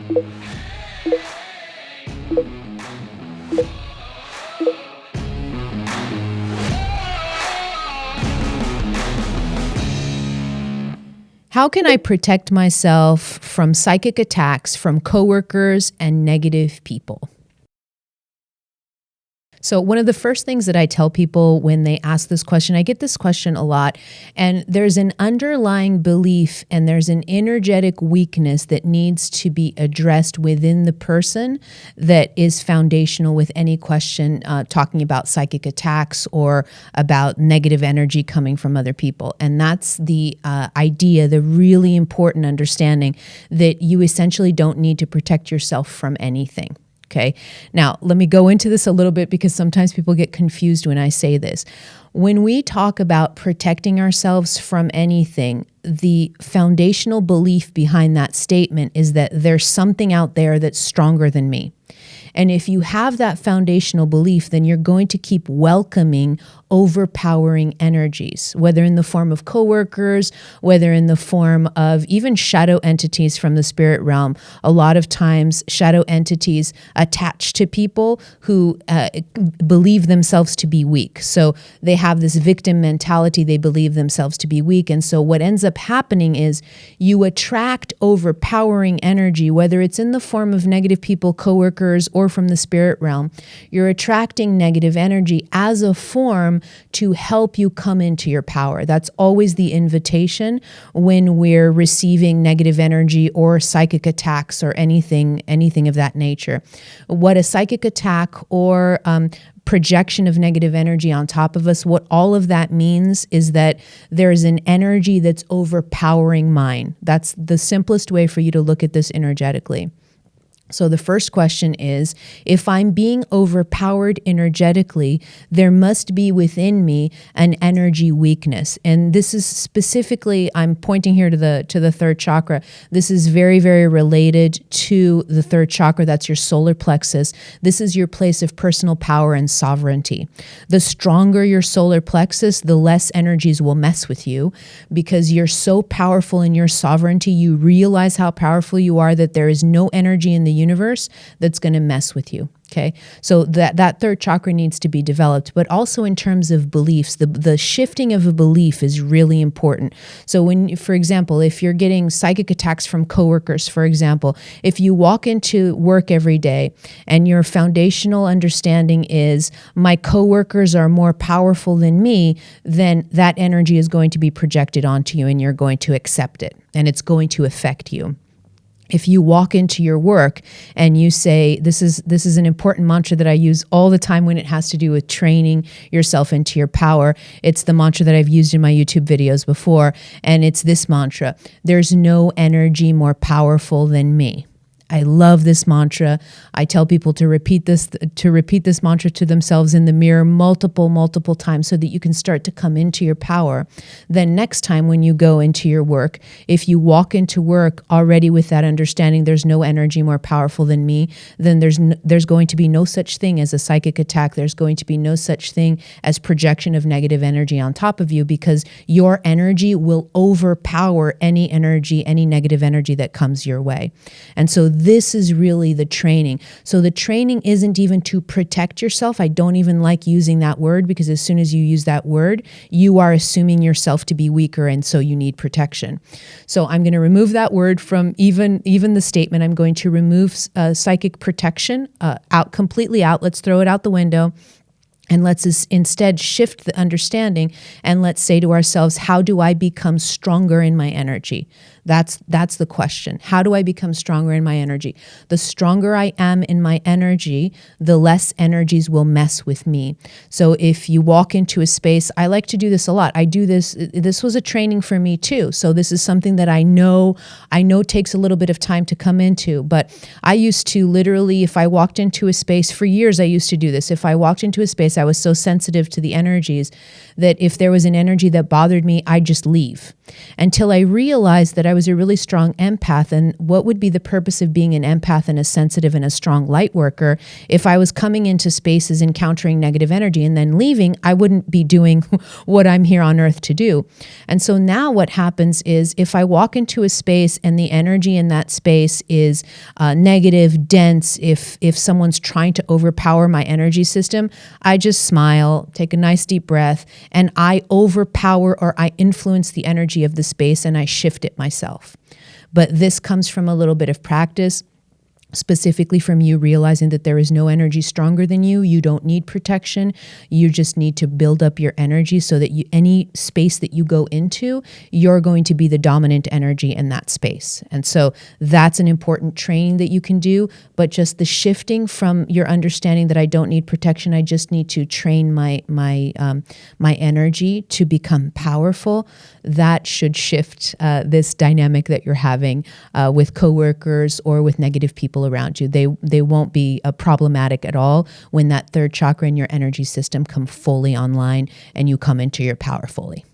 How can I protect myself from psychic attacks from coworkers and negative people? So, one of the first things that I tell people when they ask this question, I get this question a lot, and there's an underlying belief and there's an energetic weakness that needs to be addressed within the person that is foundational with any question talking about psychic attacks or about negative energy coming from other people. And that's the idea, the really important understanding that you essentially don't need to protect yourself from anything. Okay. Now, let me go into this a little bit because sometimes people get confused when I say this. When we talk about protecting ourselves from anything, the foundational belief behind that statement is that there's something out there that's stronger than me. And if you have that foundational belief, then you're going to keep welcoming overpowering energies, whether in the form of coworkers, whether in the form of even shadow entities from the spirit realm. A lot of times, shadow entities attach to people who believe themselves to be weak. So they have this victim mentality. They believe themselves to be weak. And so what ends up happening is you attract overpowering energy, whether it's in the form of negative people, coworkers, or from the spirit realm. You're attracting negative energy as a form to help you come into your power. That's always the invitation when we're receiving negative energy or psychic attacks or anything of that nature. What a psychic attack or projection of negative energy on top of us, what all of that means is that there's an energy that's overpowering mine. That's the simplest way for you to look at this energetically. So the first question is, if I'm being overpowered energetically, there must be within me an energy weakness. And this is specifically, I'm pointing here to the third chakra. This is very, very related to the third chakra. That's your solar plexus. This is your place of personal power and sovereignty. The stronger your solar plexus, the less energies will mess with you because you're so powerful in your sovereignty. You realize how powerful you are, that there is no energy in the universe that's going to mess with you. Okay. So that third chakra needs to be developed, but also in terms of beliefs, the shifting of a belief is really important. So when, for example, if you're getting psychic attacks from coworkers, for example, if you walk into work every day and your foundational understanding is my coworkers are more powerful than me, then that energy is going to be projected onto you and you're going to accept it and it's going to affect you. If you walk into your work and you say, this is an important mantra that I use all the time when it has to do with training yourself into your power. It's the mantra that I've used in my YouTube videos before, and it's this mantra: there's no energy more powerful than me. I love this mantra. I tell people to repeat this mantra to themselves in the mirror multiple times so that you can start to come into your power. Then next time when you go into your work, if you walk into work already with that understanding, there's no energy more powerful than me, then there's going to be no such thing as a psychic attack. There's going to be no such thing as projection of negative energy on top of you because your energy will overpower any energy, any negative energy that comes your way. And so this is really the training. So the training isn't even to protect yourself. I don't even like using that word because as soon as you use that word, you are assuming yourself to be weaker and so you need protection. So I'm going to remove that word from even the statement. I'm going to remove psychic protection completely out. Let's throw it out the window. And let's instead shift the understanding and let's say to ourselves, how do I become stronger in my energy? That's the question. How do I become stronger in my energy? The stronger I am in my energy, the less energies will mess with me. So if you walk into a space, I like to do this a lot. I do this. This was a training for me too. So this is something that I know takes a little bit of time to come into, but I used to literally, if I walked into a space for years, I used to do this. If I walked into a space, I was so sensitive to the energies that if there was an energy that bothered me, I'd just leave until I realized that I was a really strong empath, and what would be the purpose of being an empath and a sensitive and a strong light worker if I was coming into spaces encountering negative energy and then leaving? I wouldn't be doing what I'm here on earth to do. And so now what happens is if I walk into a space and the energy in that space is negative, dense, if someone's trying to overpower my energy system, I just smile, take a nice deep breath, and I overpower or I influence the energy of the space and I shift it myself. But this comes from a little bit of practice, specifically from you realizing that there is no energy stronger than you. You don't need protection. You just need to build up your energy so that any space that you go into, you're going to be the dominant energy in that space. And so that's an important training that you can do. But just the shifting from your understanding that I don't need protection, I just need to train my energy to become powerful. That should shift this dynamic that you're having with coworkers or with negative people around you. They won't be problematic at all when that third chakra in your energy system come fully online and you come into your power fully.